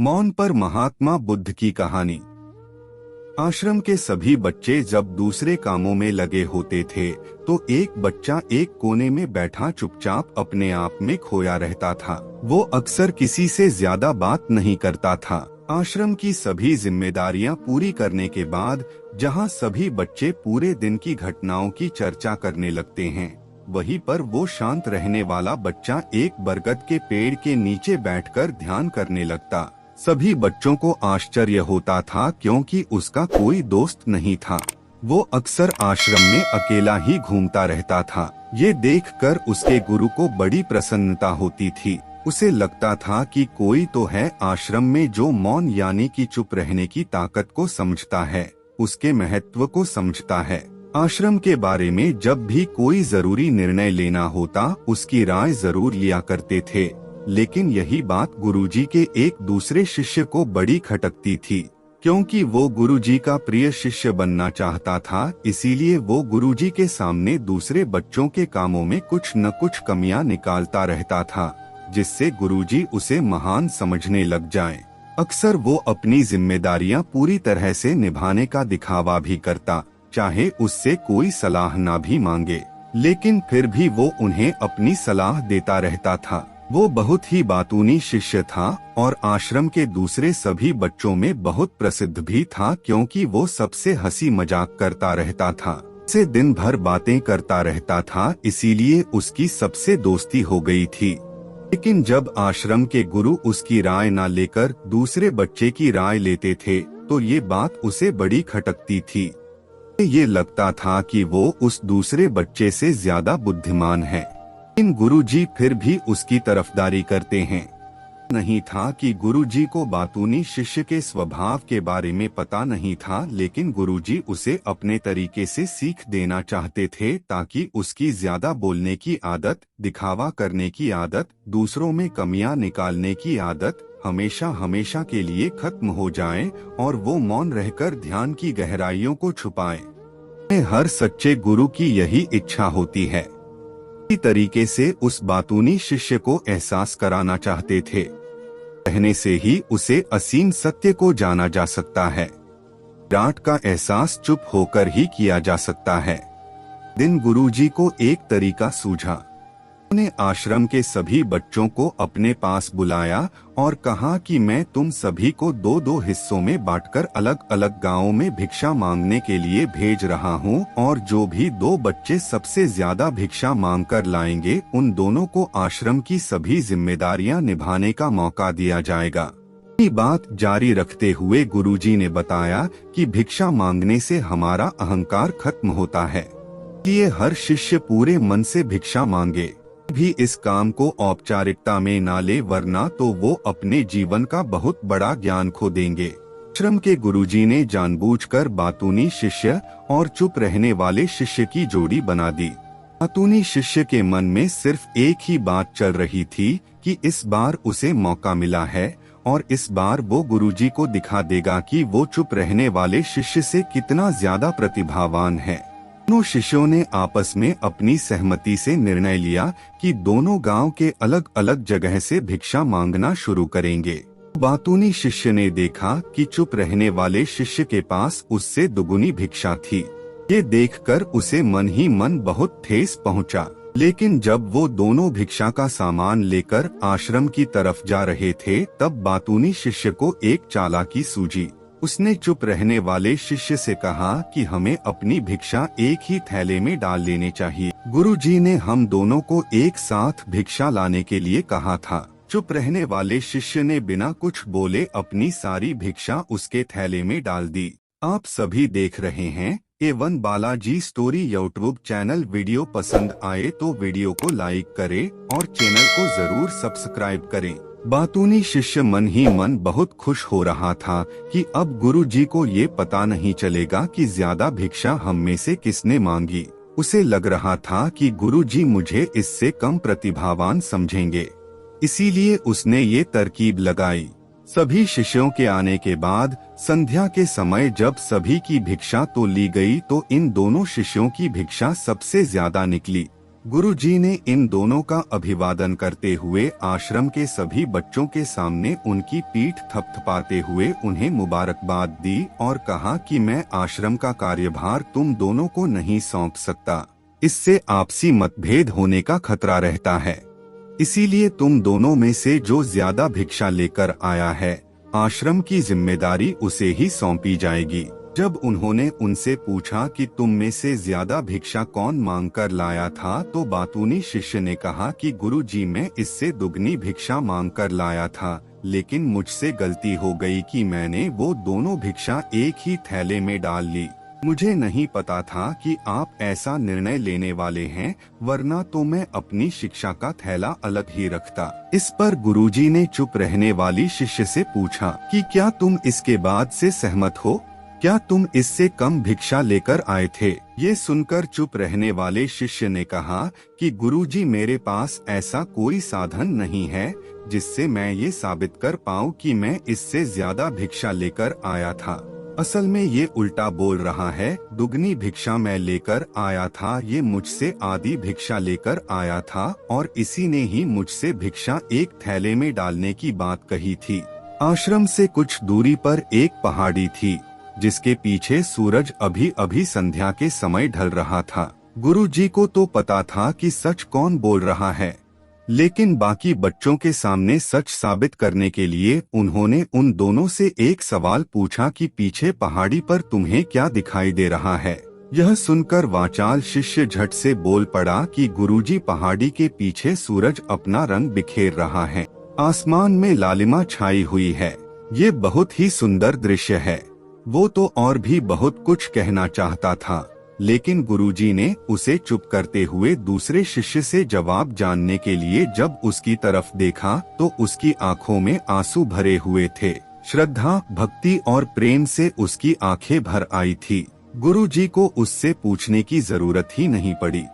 मौन पर महात्मा बुद्ध की कहानी। आश्रम के सभी बच्चे जब दूसरे कामों में लगे होते थे तो एक बच्चा एक कोने में बैठा चुपचाप अपने आप में खोया रहता था। वो अक्सर किसी से ज्यादा बात नहीं करता था। आश्रम की सभी जिम्मेदारियां पूरी करने के बाद जहां सभी बच्चे पूरे दिन की घटनाओं की चर्चा करने लगते हैं, वहीं पर वो शांत रहने वाला बच्चा एक बरगद के पेड़ के नीचे बैठकर ध्यान करने लगता। सभी बच्चों को आश्चर्य होता था क्योंकि उसका कोई दोस्त नहीं था। वो अक्सर आश्रम में अकेला ही घूमता रहता था। ये देखकर उसके गुरु को बड़ी प्रसन्नता होती थी। उसे लगता था कि कोई तो है आश्रम में जो मौन यानी कि चुप रहने की ताकत को समझता है, उसके महत्व को समझता है। आश्रम के बारे में जब भी कोई जरूरी निर्णय लेना होता उसकी राय जरूर लिया करते थे, लेकिन यही बात गुरुजी के एक दूसरे शिष्य को बड़ी खटकती थी। क्योंकि वो गुरुजी का प्रिय शिष्य बनना चाहता था, इसीलिए वो गुरुजी के सामने दूसरे बच्चों के कामों में कुछ न कुछ कमियां निकालता रहता था, जिससे गुरुजी उसे महान समझने लग जाएं। अक्सर वो अपनी जिम्मेदारियां पूरी तरह से निभाने का दिखावा भी करता, चाहे उससे कोई सलाह ना भी मांगे, लेकिन फिर भी वो उन्हें अपनी सलाह देता रहता था। वो बहुत ही बातूनी शिष्य था और आश्रम के दूसरे सभी बच्चों में बहुत प्रसिद्ध भी था, क्योंकि वो सबसे हंसी मजाक करता रहता था, से दिन भर बातें करता रहता था, इसीलिए उसकी सबसे दोस्ती हो गई थी। लेकिन जब आश्रम के गुरु उसकी राय न लेकर दूसरे बच्चे की राय लेते थे तो ये बात उसे बड़ी खटकती थी। ये लगता था कि वो उस दूसरे बच्चे से ज्यादा बुद्धिमान है, लेकिन गुरुजी फिर भी उसकी तरफदारी करते हैं। नहीं था कि गुरुजी को बातूनी शिष्य के स्वभाव के बारे में पता नहीं था, लेकिन गुरुजी उसे अपने तरीके से सीख देना चाहते थे ताकि उसकी ज्यादा बोलने की आदत, दिखावा करने की आदत, दूसरों में कमियां निकालने की आदत हमेशा हमेशा के लिए खत्म हो जाए और वो मौन रहकर ध्यान की गहराइयों को छुपाएं। हर सच्चे गुरु की यही इच्छा होती है। इसी तरीके से उस बातूनी शिष्य को एहसास कराना चाहते थे, कहने से ही उसे असीम सत्य को जाना जा सकता है। डांट का एहसास चुप होकर ही किया जा सकता है। दिन गुरुजी को एक तरीका सूझा। उन्होंने आश्रम के सभी बच्चों को अपने पास बुलाया और कहा कि मैं तुम सभी को दो दो हिस्सों में बांटकर अलग अलग गांवों में भिक्षा मांगने के लिए भेज रहा हूं, और जो भी दो बच्चे सबसे ज्यादा भिक्षा मांग कर लाएंगे उन दोनों को आश्रम की सभी जिम्मेदारियां निभाने का मौका दिया जाएगा। ये बात जारी रखते हुए गुरुजी ने बताया कि भिक्षा मांगने से हमारा अहंकार खत्म होता है, इसलिए हर शिष्य पूरे मन से भिक्षा मांगे, भी इस काम को औपचारिकता में ना ले, वरना तो वो अपने जीवन का बहुत बड़ा ज्ञान खो देंगे। आश्रम के गुरुजी ने जानबूझकर बातूनी शिष्य और चुप रहने वाले शिष्य की जोड़ी बना दी। बातूनी शिष्य के मन में सिर्फ एक ही बात चल रही थी कि इस बार उसे मौका मिला है और इस बार वो गुरुजी को दिखा देगा कि वो चुप रहने वाले शिष्य से कितना ज्यादा प्रतिभावान है। दोनों शिष्यों ने आपस में अपनी सहमति से निर्णय लिया कि दोनों गांव के अलग अलग जगह से भिक्षा मांगना शुरू करेंगे। बातूनी शिष्य ने देखा कि चुप रहने वाले शिष्य के पास उससे दुगुनी भिक्षा थी। ये देखकर उसे मन ही मन बहुत ठेस पहुंचा। लेकिन जब वो दोनों भिक्षा का सामान लेकर आश्रम की तरफ जा रहे थे तब बातूनी शिष्य को एक चालाकी सूझी। उसने चुप रहने वाले शिष्य से कहा कि हमें अपनी भिक्षा एक ही थैले में डाल लेने चाहिए। गुरुजी ने हम दोनों को एक साथ भिक्षा लाने के लिए कहा था। चुप रहने वाले शिष्य ने बिना कुछ बोले अपनी सारी भिक्षा उसके थैले में डाल दी। आप सभी देख रहे हैं A1 Balaji story YouTube channel. Video पसंद आए तो वीडियो को लाइक करें और चैनल को जरूर सब्सक्राइब करें। बातूनी शिष्य मन ही मन बहुत खुश हो रहा था कि अब गुरुजी को ये पता नहीं चलेगा कि ज्यादा भिक्षा हम में से किसने मांगी। उसे लग रहा था कि गुरुजी मुझे इससे कम प्रतिभावान समझेंगे, इसीलिए उसने ये तरकीब लगाई। सभी शिष्यों के आने के बाद संध्या के समय जब सभी की भिक्षा तो ली गई तो इन दोनों शिष्यों की भिक्षा सबसे ज्यादा निकली। गुरुजी ने इन दोनों का अभिवादन करते हुए आश्रम के सभी बच्चों के सामने उनकी पीठ थपथपाते हुए उन्हें मुबारकबाद दी और कहा कि मैं आश्रम का कार्यभार तुम दोनों को नहीं सौंप सकता। इससे आपसी मतभेद होने का खतरा रहता है। इसीलिए तुम दोनों में से जो ज्यादा भिक्षा लेकर आया है, आश्रम की जिम्मेदारी उसे ही सौंपी जाएगी। जब उन्होंने उनसे पूछा कि तुम में से ज्यादा भिक्षा कौन मांग कर लाया था, तो बातूनी शिष्य ने कहा कि गुरुजी मैं इससे दुगनी भिक्षा मांग कर लाया था, लेकिन मुझसे गलती हो गई कि मैंने वो दोनों भिक्षा एक ही थैले में डाल ली। मुझे नहीं पता था कि आप ऐसा निर्णय लेने वाले हैं, वरना तो मैं अपनी शिक्षा का थैला अलग ही रखता। इस पर गुरुजी ने चुप रहने वाली शिष्य से पूछा कि क्या तुम इसके बाद से सहमत हो? क्या तुम इससे कम भिक्षा लेकर आए थे? ये सुनकर चुप रहने वाले शिष्य ने कहा कि गुरुजी मेरे पास ऐसा कोई साधन नहीं है जिससे मैं ये साबित कर पाऊँ कि मैं इससे ज्यादा भिक्षा लेकर आया था। असल में ये उल्टा बोल रहा है। दुगनी भिक्षा मैं लेकर आया था, ये मुझसे आधी भिक्षा लेकर आया था और इसी ने ही मुझसे भिक्षा एक थैले में डालने की बात कही थी। आश्रम से कुछ दूरी पर एक पहाड़ी थी जिसके पीछे सूरज अभी अभी संध्या के समय ढल रहा था। गुरुजी को तो पता था कि सच कौन बोल रहा है, लेकिन बाकी बच्चों के सामने सच साबित करने के लिए उन्होंने उन दोनों से एक सवाल पूछा कि पीछे पहाड़ी पर तुम्हें क्या दिखाई दे रहा है? यह सुनकर वाचाल शिष्य झट से बोल पड़ा कि गुरुजी पहाड़ी के पीछे सूरज अपना रंग बिखेर रहा है। आसमान में लालिमा छाई हुई है। ये बहुत ही सुंदर दृश्य है। वो तो और भी बहुत कुछ कहना चाहता था, लेकिन गुरुजी ने उसे चुप करते हुए दूसरे शिष्य से जवाब जानने के लिए जब उसकी तरफ देखा तो उसकी आंखों में आंसू भरे हुए थे। श्रद्धा, भक्ति और प्रेम से उसकी आंखें भर आई थी। गुरुजी को उससे पूछने की जरूरत ही नहीं पड़ी।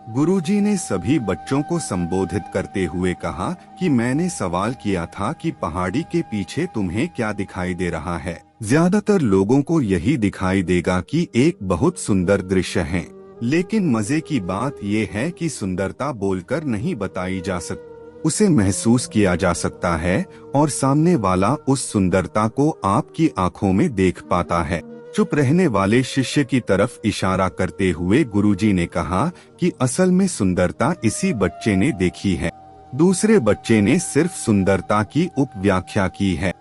गुरुजी ने सभी बच्चों को संबोधित करते हुए कहा कि मैंने सवाल किया था कि पहाड़ी के पीछे तुम्हें क्या दिखाई दे रहा है। ज्यादातर लोगों को यही दिखाई देगा कि एक बहुत सुंदर दृश्य है, लेकिन मजे की बात यह है कि सुंदरता बोलकर नहीं बताई जा सकती, उसे महसूस किया जा सकता है और सामने वाला उस सुंदरता को आपकी आंखों में देख पाता है। चुप रहने वाले शिष्य की तरफ इशारा करते हुए गुरुजी ने कहा कि असल में सुंदरता इसी बच्चे ने देखी है। दूसरे बच्चे ने सिर्फ सुंदरता की उपव्याख्या की है,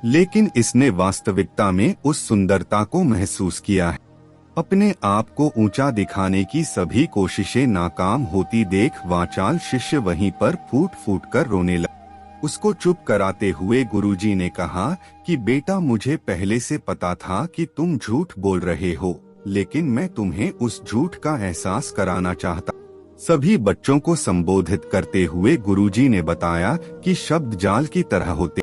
लेकिन इसने वास्तविकता में उस सुंदरता को महसूस किया है। अपने आप को ऊंचा दिखाने की सभी कोशिशें नाकाम होती देख वाचाल शिष्य वहीं पर फूट फूट कर रोने लगा। उसको चुप कराते हुए गुरुजी ने कहा कि बेटा, मुझे पहले से पता था कि तुम झूठ बोल रहे हो, लेकिन मैं तुम्हें उस झूठ का एहसास कराना चाहता। सभी बच्चों को संबोधित करते हुए गुरुजी ने बताया कि शब्द जाल की तरह होते,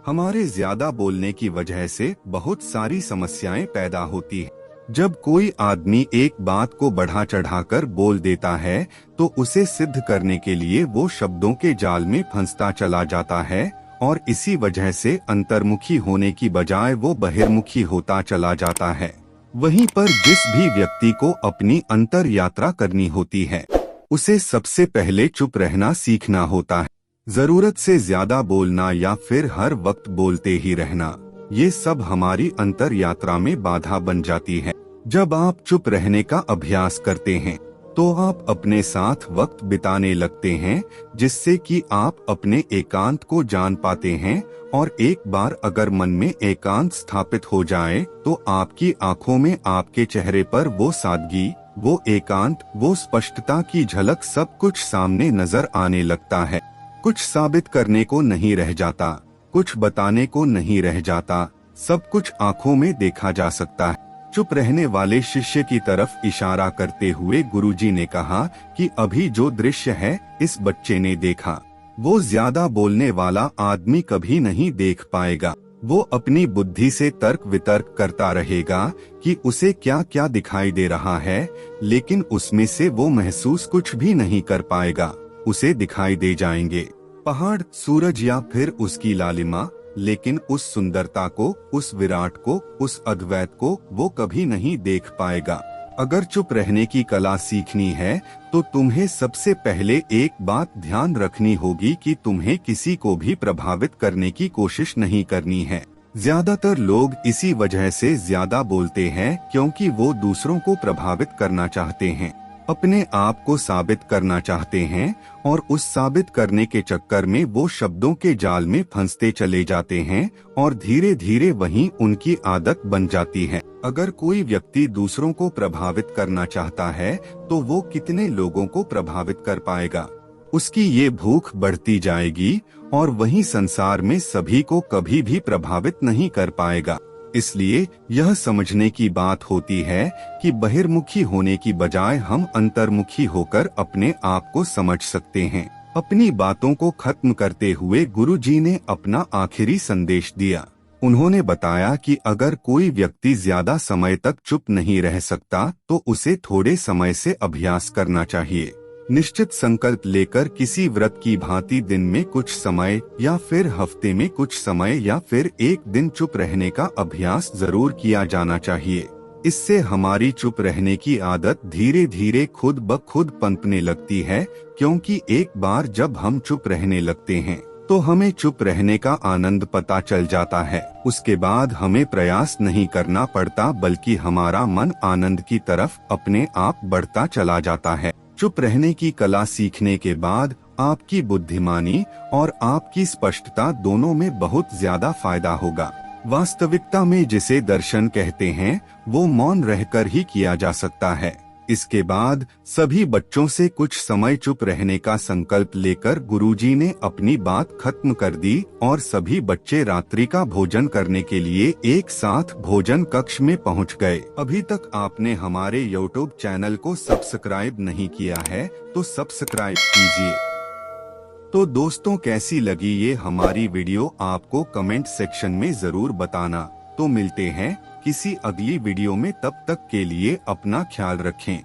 हमारे ज्यादा बोलने की वजह से बहुत सारी समस्याएं पैदा होती है। जब कोई आदमी एक बात को बढ़ा चढ़ाकर बोल देता है तो उसे सिद्ध करने के लिए वो शब्दों के जाल में फंसता चला जाता है और इसी वजह से अंतर्मुखी होने की बजाय वो बहिर्मुखी होता चला जाता है। वहीं पर जिस भी व्यक्ति को अपनी अंतर यात्रा करनी होती है, उसे सबसे पहले चुप रहना सीखना होता है। जरूरत से ज्यादा बोलना या फिर हर वक्त बोलते ही रहना, ये सब हमारी अंतर यात्रा में बाधा बन जाती है। जब आप चुप रहने का अभ्यास करते हैं तो आप अपने साथ वक्त बिताने लगते हैं, जिससे कि आप अपने एकांत को जान पाते हैं और एक बार अगर मन में एकांत स्थापित हो जाए तो आपकी आंखों में, आपके चेहरे पर वो सादगी, वो एकांत, वो स्पष्टता की झलक, सब कुछ सामने नजर आने लगता है। कुछ साबित करने को नहीं रह जाता, कुछ बताने को नहीं रह जाता, सब कुछ आंखों में देखा जा सकता है। चुप रहने वाले शिष्य की तरफ इशारा करते हुए गुरुजी ने कहा कि अभी जो दृश्य है इस बच्चे ने देखा, वो ज्यादा बोलने वाला आदमी कभी नहीं देख पाएगा। वो अपनी बुद्धि से तर्क वितर्क करता रहेगा कि उसे क्या क्या दिखाई दे रहा है, लेकिन उसमें से वो महसूस कुछ भी नहीं कर पाएगा। उसे दिखाई दे जाएंगे पहाड़, सूरज या फिर उसकी लालिमा, लेकिन उस सुंदरता को, उस विराट को, उस अद्वैत को वो कभी नहीं देख पाएगा। अगर चुप रहने की कला सीखनी है तो तुम्हें सबसे पहले एक बात ध्यान रखनी होगी कि तुम्हें किसी को भी प्रभावित करने की कोशिश नहीं करनी है। ज्यादातर लोग इसी वजह से ज्यादा बोलते हैं क्योंकि वो दूसरों को प्रभावित करना चाहते हैं, अपने आप को साबित करना चाहते हैं और उस साबित करने के चक्कर में वो शब्दों के जाल में फंसते चले जाते हैं और धीरे धीरे वहीं उनकी आदत बन जाती है। अगर कोई व्यक्ति दूसरों को प्रभावित करना चाहता है तो वो कितने लोगों को प्रभावित कर पाएगा? उसकी ये भूख बढ़ती जाएगी और वहीं संसार में सभी को कभी भी प्रभावित नहीं कर पाएगा। इसलिए यह समझने की बात होती है कि बहिर्मुखी होने की बजाय हम अंतर्मुखी होकर अपने आप को समझ सकते हैं। अपनी बातों को खत्म करते हुए गुरुजी ने अपना आखिरी संदेश दिया। उन्होंने बताया कि अगर कोई व्यक्ति ज्यादा समय तक चुप नहीं रह सकता तो उसे थोड़े समय से अभ्यास करना चाहिए। निश्चित संकल्प लेकर किसी व्रत की भांति दिन में कुछ समय या फिर हफ्ते में कुछ समय या फिर एक दिन चुप रहने का अभ्यास जरूर किया जाना चाहिए। इससे हमारी चुप रहने की आदत धीरे धीरे खुद ब खुद पनपने लगती है, क्योंकि एक बार जब हम चुप रहने लगते हैं तो हमें चुप रहने का आनंद पता चल जाता है। उसके बाद हमें प्रयास नहीं करना पड़ता, बल्कि हमारा मन आनंद की तरफ अपने आप बढ़ता चला जाता है। चुप रहने की कला सीखने के बाद आपकी बुद्धिमानी और आपकी स्पष्टता दोनों में बहुत ज्यादा फायदा होगा। वास्तविकता में जिसे दर्शन कहते हैं वो मौन रहकर ही किया जा सकता है। इसके बाद सभी बच्चों से कुछ समय चुप रहने का संकल्प लेकर गुरुजी ने अपनी बात खत्म कर दी और सभी बच्चे रात्रि का भोजन करने के लिए एक साथ भोजन कक्ष में पहुंच गए। अभी तक आपने हमारे YouTube चैनल को सब्सक्राइब नहीं किया है तो सब्सक्राइब कीजिए। तो दोस्तों, कैसी लगी ये हमारी वीडियो आपको कमेंट सेक्शन में जरूर बताना। तो मिलते हैं किसी अगली वीडियो में, तब तक के लिए अपना ख्याल रखें।